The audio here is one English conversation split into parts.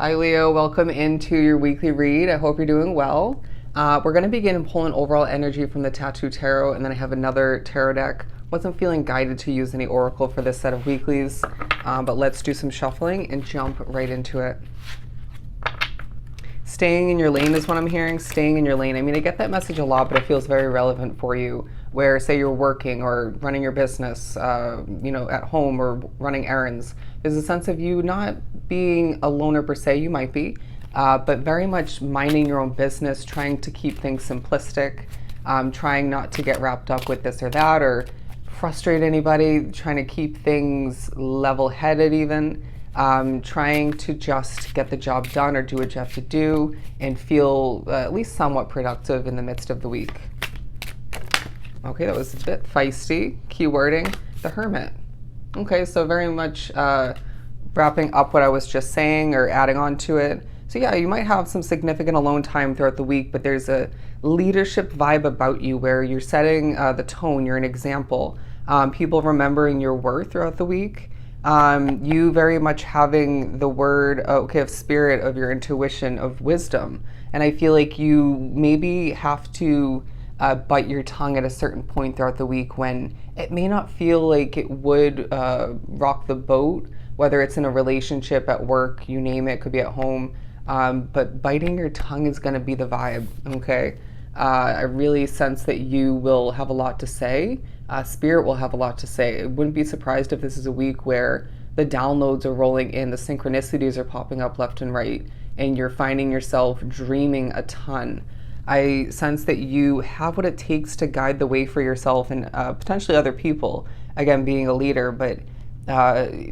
Hi Leo, welcome into your weekly read. I hope you're doing well. We're going to begin pulling overall energy from the Tattoo Tarot, and then I have another tarot deck. Wasn't feeling guided to use any oracle for this set of weeklies, but let's do some shuffling and jump right into it. Staying in your lane is what I'm hearing. Staying in your lane. I mean, I get that message a lot, but it feels very relevant for you. Where, say, you're working or running your business, at home or running errands. There's a sense of you not being a loner per se. You might be, but very much minding your own business, trying to keep things simplistic, trying not to get wrapped up with this or that or frustrate anybody. Trying to keep things level-headed, even. Trying to just get the job done or do what you have to do and feel at least somewhat productive in the midst of the week. Okay, that was a bit feisty. Keywording, the Hermit. Okay, so very much wrapping up what I was just saying or adding on to it. So yeah, you might have some significant alone time throughout the week, but there's a leadership vibe about you where you're setting the tone, you're an example. People remembering your worth throughout the week. You very much having the word, of spirit, of your intuition, of wisdom. And I feel like you maybe have to bite your tongue at a certain point throughout the week when it may not feel like it would rock the boat, whether it's in a relationship, at work, you name it, could be at home. But biting your tongue is going to be the vibe, okay? I really sense that you will have a lot to say. Spirit will have a lot to say. I wouldn't be surprised if this is a week where the downloads are rolling in, the synchronicities are popping up left and right, and you're finding yourself dreaming a ton. I sense that you have what it takes to guide the way for yourself and potentially other people, again, being a leader, but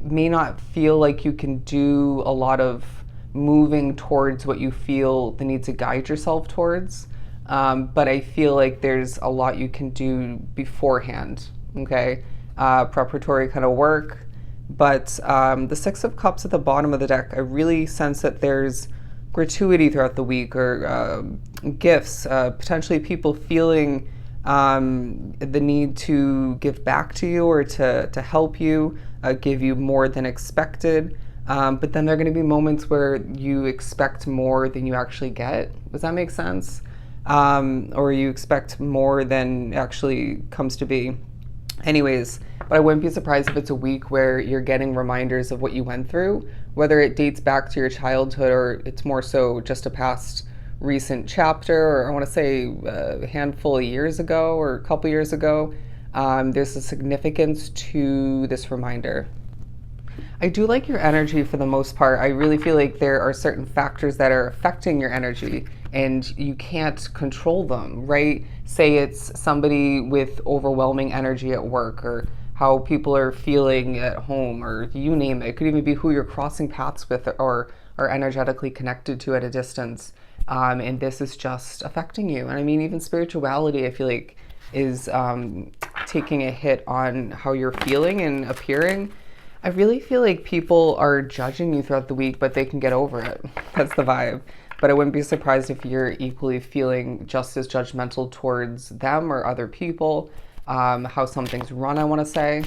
may not feel like you can do a lot of moving towards what you feel the need to guide yourself towards. But I feel like there's a lot you can do beforehand, okay? Preparatory kind of work. But the Six of Cups at the bottom of the deck, I really sense that there's gratuity throughout the week or gifts, potentially people feeling the need to give back to you or to help you, give you more than expected. But then there are going to be moments where you expect more than you actually get. Does that make sense? Or you expect more than actually comes to be. Anyways, but I wouldn't be surprised if it's a week where you're getting reminders of what you went through, whether it dates back to your childhood or it's more so just a past recent chapter, or I want to say a handful of years ago or a couple years ago. There's a significance to this reminder. I do like your energy for the most part. I really feel like there are certain factors that are affecting your energy and you can't control them, right? Say it's somebody with overwhelming energy at work or how people are feeling at home or you name it. It could even be who you're crossing paths with or are energetically connected to at a distance. And this is just affecting you. And I mean, even spirituality, I feel like, is taking a hit on how you're feeling and appearing. I really feel like people are judging you throughout the week, but they can get over it. That's the vibe. But I wouldn't be surprised if you're equally feeling just as judgmental towards them or other people, how something's run, I want to say.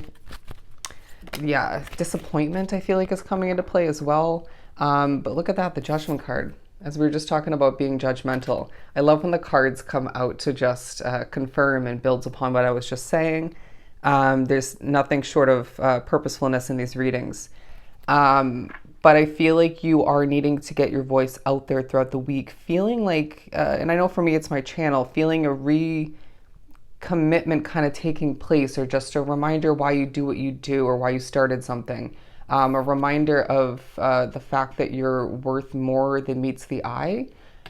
Yeah, disappointment, I feel like, is coming into play as well. But look at that, the Judgment card. As we were just talking about being judgmental. I love when the cards come out to just confirm and builds upon what I was just saying. There's nothing short of purposefulness in these readings. But I feel like you are needing to get your voice out there throughout the week, feeling like, and I know for me it's my channel, feeling a recommitment kind of taking place, or just a reminder why you do what you do or why you started something. A reminder of the fact that you're worth more than meets the eye.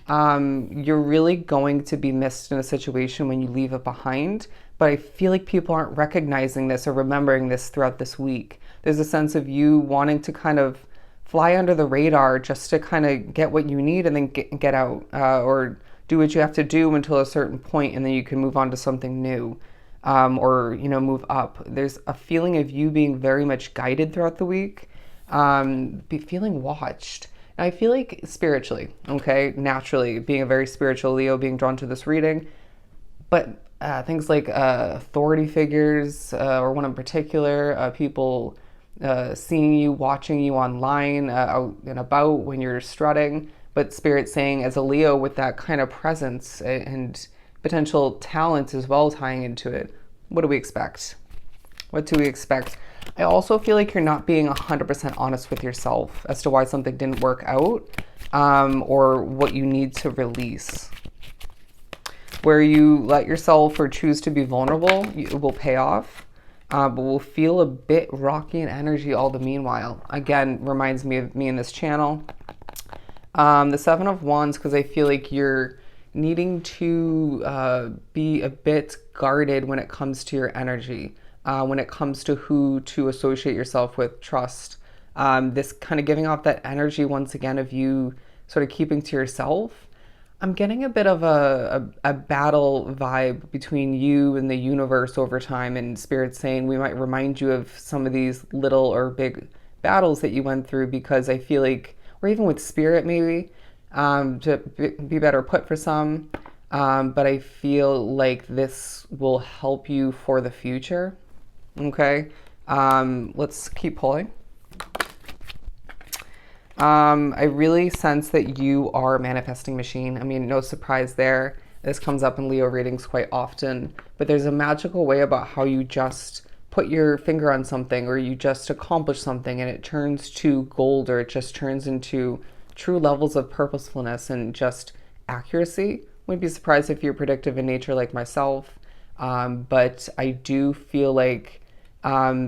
You're really going to be missed in a situation when you leave it behind. But I feel like people aren't recognizing this or remembering this throughout this week. There's a sense of you wanting to kind of fly under the radar just to kind of get what you need and then get out, or do what you have to do until a certain point, and then you can move on to something new, or move up. There's a feeling of you being very much guided throughout the week, feeling watched. And I feel like spiritually, okay, naturally, being a very spiritual Leo, being drawn to this reading, but things like authority figures, or one in particular, people seeing you, watching you online, out and about when you're strutting. But Spirit saying, as a Leo, with that kind of presence and potential talent as well tying into it, what do we expect? What do we expect? I also feel like you're not being 100% honest with yourself as to why something didn't work out, or what you need to release. Where you let yourself or choose to be vulnerable, it will pay off, but will feel a bit rocky in energy all the meanwhile. Again, reminds me of me in this channel. The Seven of Wands, because I feel like you're needing to be a bit guarded when it comes to your energy, when it comes to who to associate yourself with, trust. This kind of giving off that energy once again of you sort of keeping to yourself. I'm getting a bit of a battle vibe between you and the universe over time, and Spirit saying we might remind you of some of these little or big battles that you went through, because I feel like, or even with Spirit maybe, to be better put for some, but I feel like this will help you for the future. Okay, let's keep pulling. I really sense that you are a manifesting machine. I mean, no surprise there. This comes up in Leo readings quite often, but there's a magical way about how you just put your finger on something, or you just accomplish something, and it turns to gold, or it just turns into true levels of purposefulness and just accuracy. Wouldn't be surprised if you're predictive in nature like myself, but I do feel like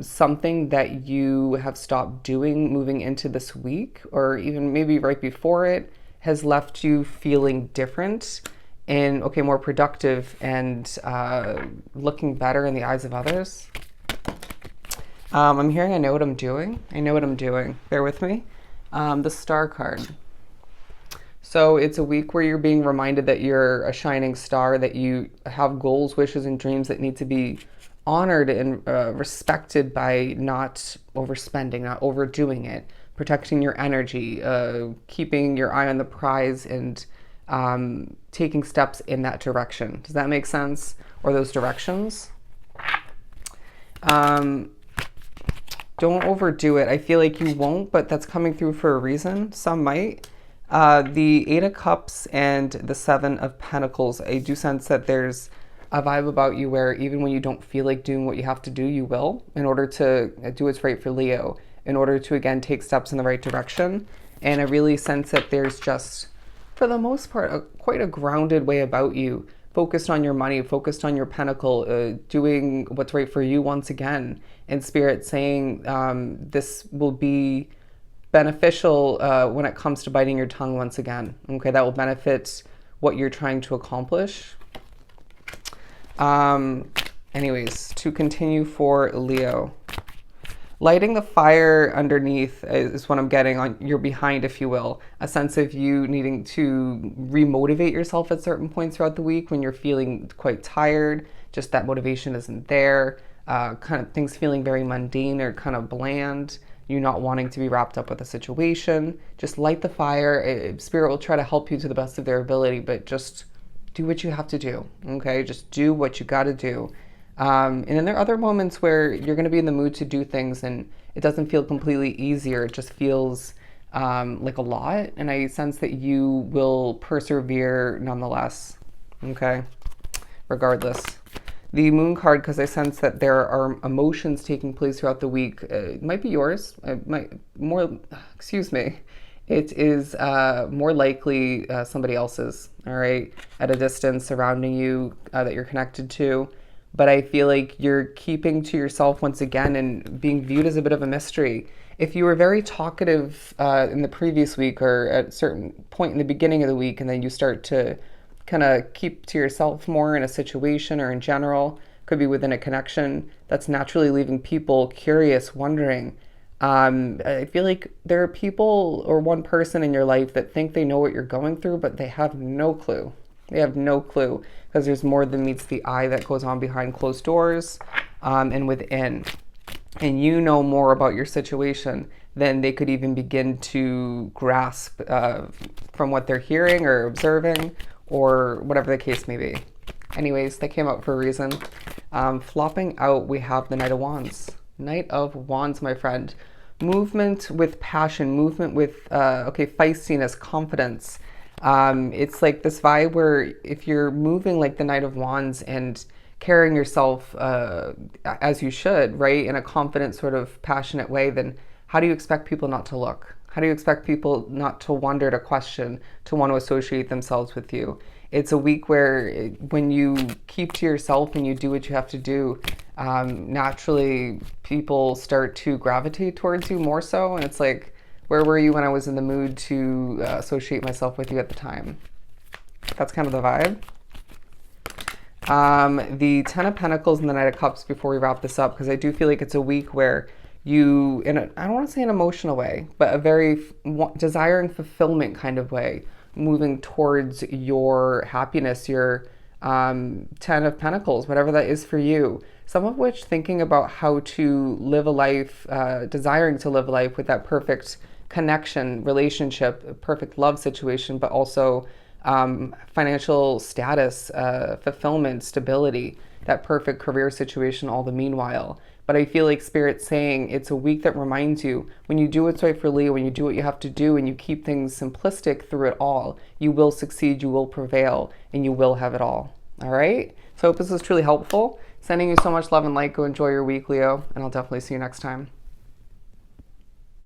something that you have stopped doing moving into this week, or even maybe right before it, has left you feeling different and, okay, more productive and looking better in the eyes of others. I'm hearing I know what I'm doing. I know what I'm doing. Bear with me. The Star card. So it's a week where you're being reminded that you're a shining star, that you have goals, wishes, and dreams that need to be honored and respected by not overspending, not overdoing it, protecting your energy, keeping your eye on the prize, and taking steps in that direction. Does that make sense? Or those directions? Don't overdo it. I feel like you won't, but that's coming through for a reason. Some might. The Eight of Cups and the Seven of Pentacles, I do sense that there's a vibe about you where even when you don't feel like doing what you have to do, you will, in order to do what's right for Leo, in order to, again, take steps in the right direction. And I really sense that there's just, for the most part, quite a grounded way about you, focused on your money, focused on your pentacle, doing what's right for you once again. And Spirit saying this will be beneficial when it comes to biting your tongue once again. Okay, that will benefit what you're trying to accomplish. Anyways, to continue for Leo, lighting the fire underneath is what I'm getting on your behind, if you will. A sense of you needing to remotivate yourself at certain points throughout the week when you're feeling quite tired, just that motivation isn't there, kind of things feeling very mundane or kind of bland, you not wanting to be wrapped up with a situation. Just light the fire. Spirit will try to help you to the best of their ability, but just do what you have to do, okay? Just do what you got to do. And then there are other moments where you're going to be in the mood to do things and it doesn't feel completely easy, or it just feels like a lot. And I sense that you will persevere nonetheless, okay? Regardless. The Moon card, because I sense that there are emotions taking place throughout the week. It might be yours. It might it is more likely somebody else's, all right, at a distance surrounding you that you're connected to. But I feel like you're keeping to yourself once again and being viewed as a bit of a mystery. If you were very talkative in the previous week, or at a certain point in the beginning of the week, and then you start to kind of keep to yourself more in a situation or in general, could be within a connection, that's naturally leaving people curious, wondering. I feel like there are people or one person in your life that think they know what you're going through, but they have no clue. They have no clue, because there's more than meets the eye that goes on behind closed doors and within. And you know more about your situation than they could even begin to grasp from what they're hearing or observing, or whatever the case may be. Anyways, that came out for a reason. Flopping out, we have the Knight of Wands. Knight of Wands, my friend. Movement with passion, movement with, okay, feistiness, confidence. It's like this vibe where if you're moving like the Knight of Wands and carrying yourself as you should, right, in a confident, sort of passionate way, then how do you expect people not to look? How do you expect people not to wonder, to question, to want to associate themselves with you? It's a week where when you keep to yourself and you do what you have to do, naturally people start to gravitate towards you more so. And it's like, where were you when I was in the mood to associate myself with you at the time? That's kind of the vibe. The Ten of Pentacles and the Knight of Cups before we wrap this up, because I do feel like it's a week where you, I don't want to say an emotional way, but a very desiring fulfillment kind of way, moving towards your happiness, your Ten of Pentacles, whatever that is for you. Some of which thinking about how to live a life, desiring to live a life with that perfect connection, relationship, perfect love situation, but also financial status, fulfillment, stability, that perfect career situation, all the meanwhile. But I feel like Spirit's saying it's a week that reminds you when you do what's right for Leo, when you do what you have to do, and you keep things simplistic through it all, you will succeed, you will prevail, and you will have it all. All right? So I hope this was truly helpful. Sending you so much love and light. Go enjoy your week, Leo, and I'll definitely see you next time.